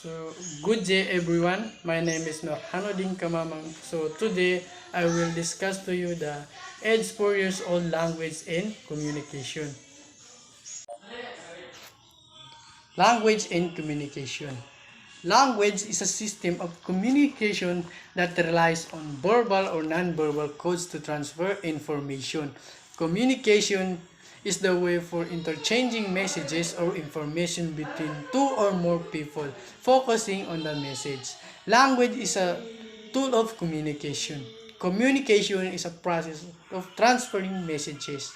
So, good day everyone. My name is Nohanodin Kamamang. So, today I will discuss to you the age 4 years old language and communication. Language and communication. Language is a system of communication that relies on verbal or non-verbal codes to transfer information. Communication is the way for interchanging messages or information between two or more people, focusing on the message. Language is a tool of communication. Communication is a process of transferring messages.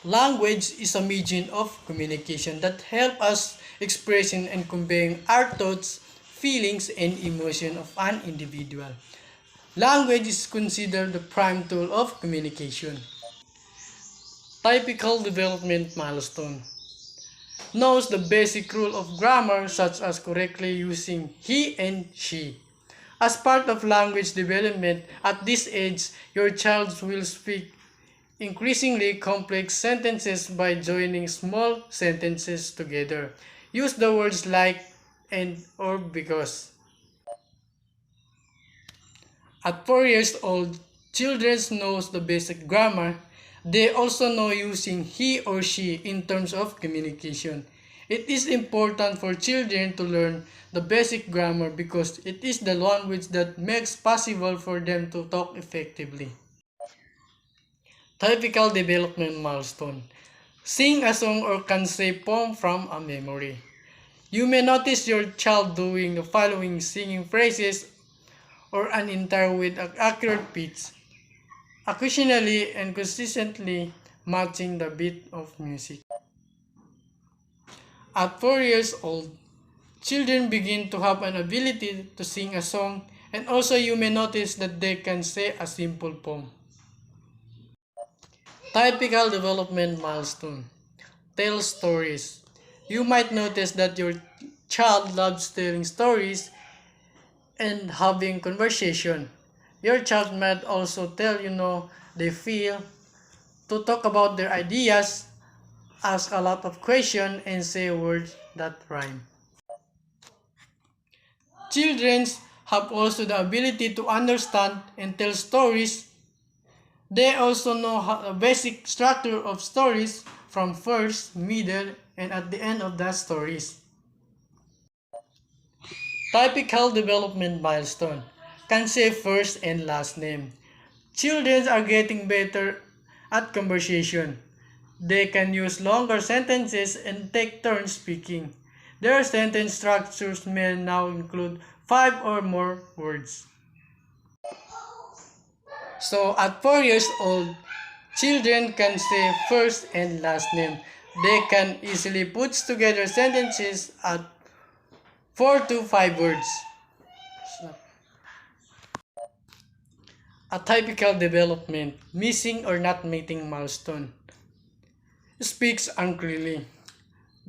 Language is a medium of communication that helps us expressing and conveying our thoughts, feelings, and emotions of an individual. Language is considered the prime tool of communication. Typical development milestone. Knows the basic rule of grammar such as correctly using he and she. As part of language development, at this age, your child will speak increasingly complex sentences by joining small sentences together. Use the words like and or because. At 4 years old, children knows the basic grammar. They also know using he or she in terms of communication. It is important for children to learn the basic grammar because it is the language that makes possible for them to talk effectively. Typical development milestone. Sing a song or can say poem from a memory. You may notice your child doing the following singing phrases or an entire with an accurate pitch, occasionally and consistently matching the beat of music. At 4 years old, children begin to have an ability to sing a song, and also you may notice that they can say a simple poem. Typical development milestone. Tell stories. You might notice that your child loves telling stories and having conversation. Your child might also tell they feel, to talk about their ideas, ask a lot of questions, and say words that rhyme. Children have also the ability to understand and tell stories. They also know the basic structure of stories from first, middle, and at the end of the stories. Typical development milestone. Can say first and last name. Children are getting better at conversation. They can use longer sentences and take turns speaking. Their sentence structures may now include 5 or more words. So at 4 years old, children can say first and last name. They can easily put together sentences at 4 to 5 words. A typical development, missing or not meeting milestone. Speaks unclearly.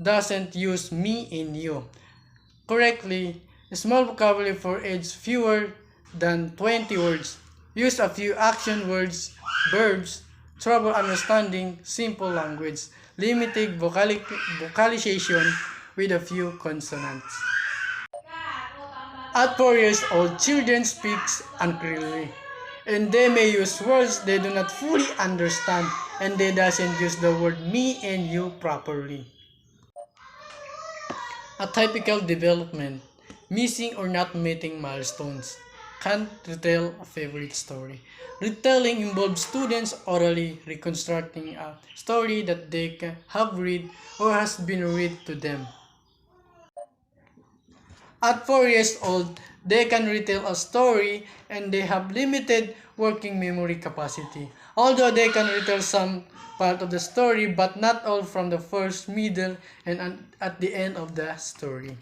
Doesn't use me and you correctly. Small vocabulary for age fewer than 20 words. Use a few action words, verbs, trouble understanding simple language, limited vocalization with a few consonants. At 4 years old, children speak unclearly, and they may use words they do not fully understand, and they doesn't use the word me and you properly. A typical development, missing or not meeting milestones. Can't retell a favorite story. Retelling involves students orally reconstructing a story that they have read or has been read to them. At 4 years old, they can retell a story and they have limited working memory capacity. Although they can retell some part of the story but not all from the first, middle, and at the end of the story.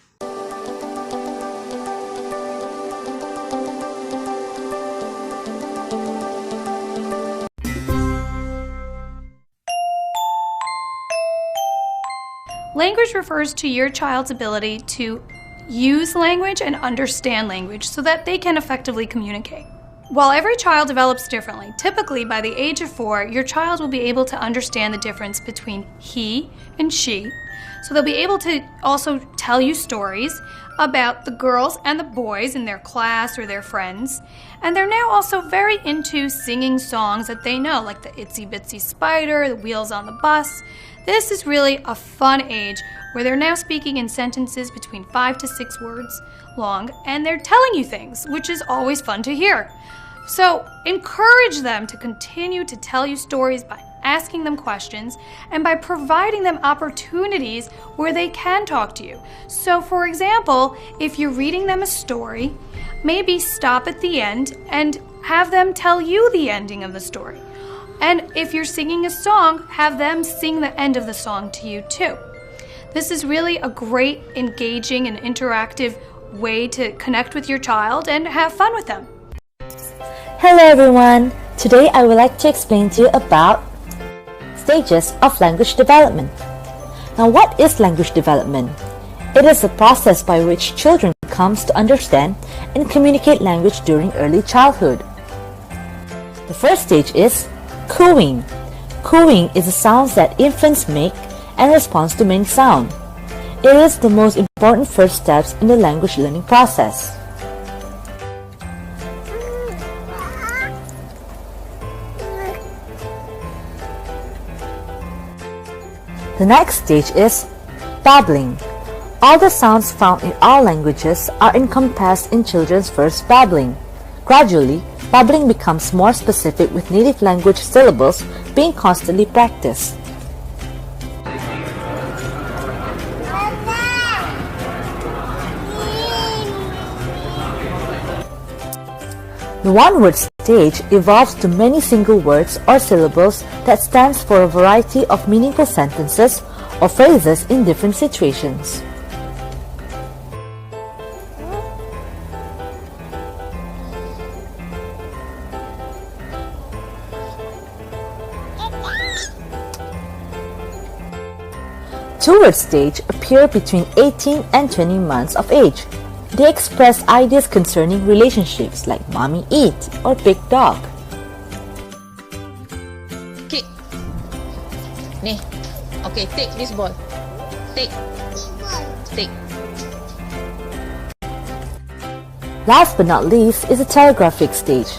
Language refers to your child's ability to use language and understand language so that they can effectively communicate. While every child develops differently, typically by the age of 4, your child will be able to understand the difference between he and she, so they'll be able to also tell you stories about the girls and the boys in their class or their friends. And they're now also very into singing songs that they know, like the Itsy Bitsy Spider, the Wheels on the Bus. This is really a fun age where they're now speaking in sentences between 5 to 6 words long, and they're telling you things, which is always fun to hear. So encourage them to continue to tell you stories by asking them questions and by providing them opportunities where they can talk to you. So for example, if you're reading them a story, maybe stop at the end and have them tell you the ending of the story. And if you're singing a song, have them sing the end of the song to you too. This is really a great, engaging, and interactive way to connect with your child and have fun with them. Hello everyone! Today I would like to explain to you about stages of language development. Now, what is language development? It is the process by which children comes to understand and communicate language during early childhood. The first stage is cooing. Cooing is the sounds that infants make and responds to many sound. It is the most important first steps in the language learning process. The next stage is babbling. All the sounds found in all languages are encompassed in children's first babbling. Gradually, babbling becomes more specific with native language syllables being constantly practiced. The one-word stage evolves to many single words or syllables that stands for a variety of meaningful sentences or phrases in different situations. Two-word stage appear between 18 and 20 months of age. They express ideas concerning relationships like mommy eat or big dog. Kick. Ni. Okay, take this ball. Take. Take. Last but not least is the telegraphic stage.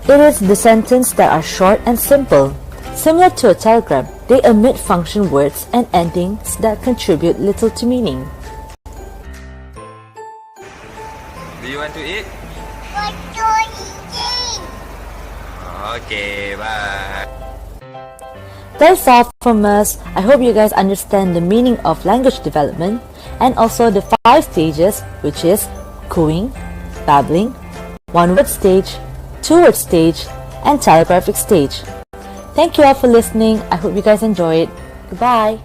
It is the sentences that are short and simple. Similar to a telegram, they omit function words and endings that contribute little to meaning. Do you want to eat? Want to eat? Okay, bye. That's all from us. I hope you guys understand the meaning of language development and also the 5 stages, which is cooing, babbling, one-word stage, two-word stage, and telegraphic stage. Thank you all for listening. I hope you guys enjoy it. Goodbye.